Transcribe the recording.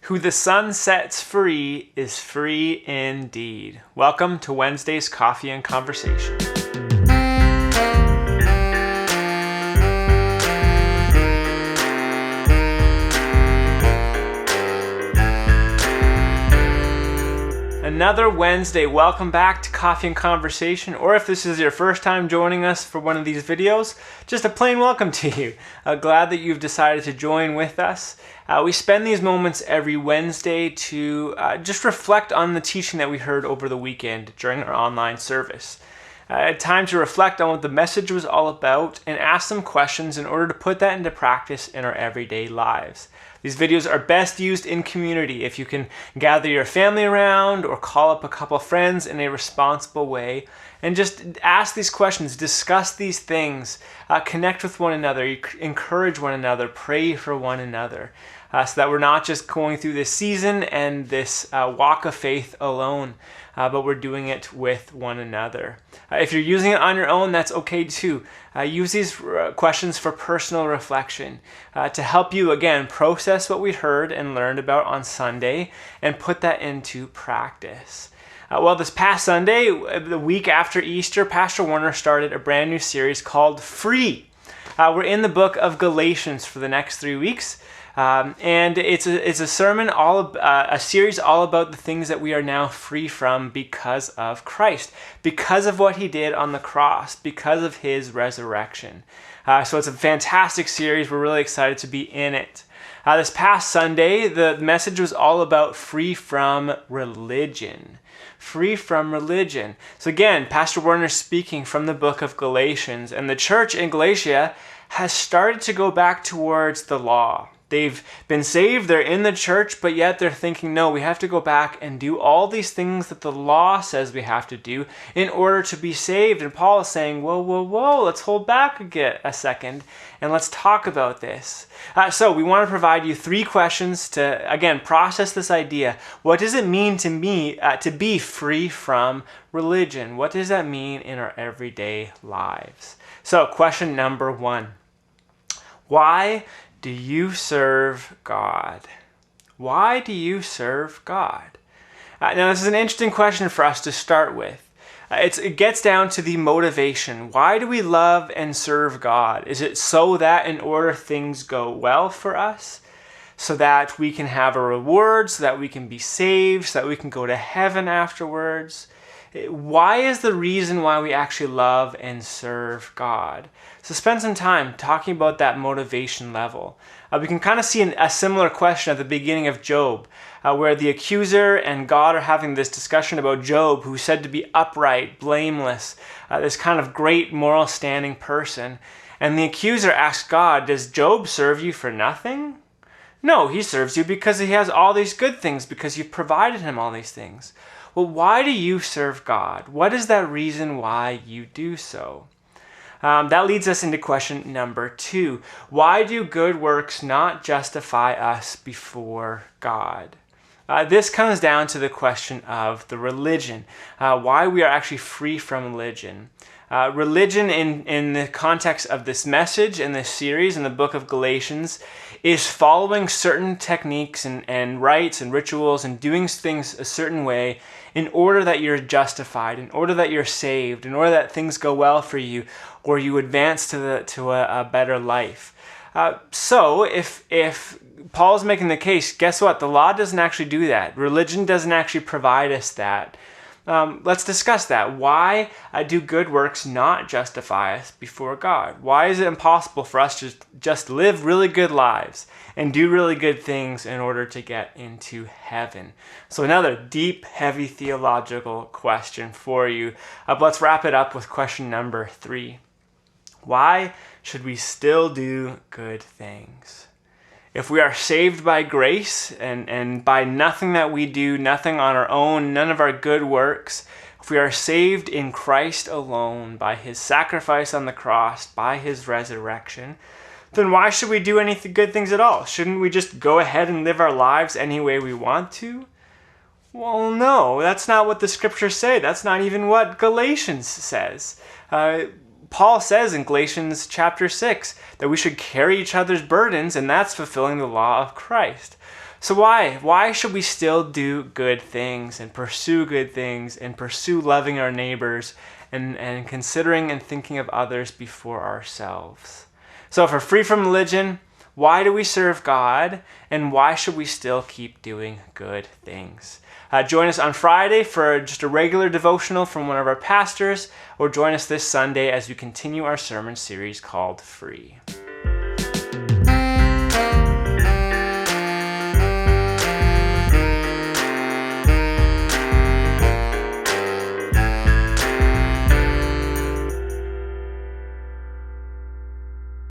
Who the sun sets free is free indeed. Welcome to Wednesday's Coffee and Conversation. Another Wednesday. Welcome back to Coffee and Conversation, or if this is your first time joining us for one of these videos, just a plain welcome to you. Glad that you've decided to join with us. We spend these moments every Wednesday to just reflect on the teaching that we heard over the weekend during our online service. Time to reflect on what the message was all about and ask some questions in order to put that into practice in our everyday lives. These videos are best used in community if you can gather your family around or call up a couple friends in a responsible way and just ask these questions, discuss these things, connect with one another, encourage one another, pray for one another. So that we're not just going through this season and this walk of faith alone, but we're doing it with one another. If you're using it on your own, that's okay too. Use these questions for personal reflection to help you, again, process what we heard and learned about on Sunday and put that into practice. Well, this past Sunday, the week after Easter, Pastor Warner started a brand new series called Free. We're in the book of Galatians for the next 3 weeks. And it's a sermon, a series all about the things that we are now free from because of Christ, because of what he did on the cross, because of his resurrection. So it's a fantastic series. We're really excited to be in it. This past Sunday, the message was all about free from religion. Free from religion. So again, Pastor Warner speaking from the book of Galatians, and the church in Galatia has started to go back towards the law. They've been saved, they're in the church, but yet they're thinking, no, we have to go back and do all these things that the law says we have to do in order to be saved. And Paul is saying, whoa, let's hold back a second and let's talk about this. So we want to provide you 3 questions to, again, process this idea. What does it mean to me to be free from religion? What does that mean in our everyday lives? So question number 1, why do you serve God? Why do you serve God? Now, this is an interesting question for us to start with. It gets down to the motivation. Why do we love and serve God? Is it so that in order things go well for us? So that we can have a reward, so that we can be saved, so that we can go to heaven afterwards? Why is the reason why we actually love and serve God? So spend some time talking about that motivation level. We can kind of see a similar question at the beginning of Job, where the accuser and God are having this discussion about Job, who's said to be upright, blameless, this kind of great moral standing person. And the accuser asks God, does Job serve you for nothing? No, he serves you because he has all these good things, because you've provided him all these things. Well, why do you serve God? What is that reason why you do so? That leads us into question number 2. Why do good works not justify us before God? This comes down to the question of the religion, why we are actually free from religion. Religion in the context of this message and this series in the book of Galatians is following certain techniques and rites and rituals and doing things a certain way in order that you're justified, in order that you're saved, in order that things go well for you or you advance to a better life. So if Paul's making the case, guess what? The law doesn't actually do that. Religion doesn't actually provide us that. Let's discuss that. Why do good works not justify us before God? Why is it impossible for us to just live really good lives and do really good things in order to get into heaven? So another deep, heavy theological question for you. Let's wrap it up with question number 3. Why should we still do good things? If we are saved by grace and by nothing that we do, nothing on our own, none of our good works, if we are saved in Christ alone, by his sacrifice on the cross, by his resurrection, then why should we do any good things at all? Shouldn't we just go ahead and live our lives any way we want to? Well, no, that's not what the scriptures say. That's not even what Galatians says. Paul says in Galatians chapter 6 that we should carry each other's burdens, and that's fulfilling the law of Christ. So why should we still do good things and pursue good things and pursue loving our neighbors and considering and thinking of others before ourselves? So if we're free from religion, why do we serve God, and why should we still keep doing good things? Join us on Friday for just a regular devotional from one of our pastors, or join us this Sunday as we continue our sermon series called Free.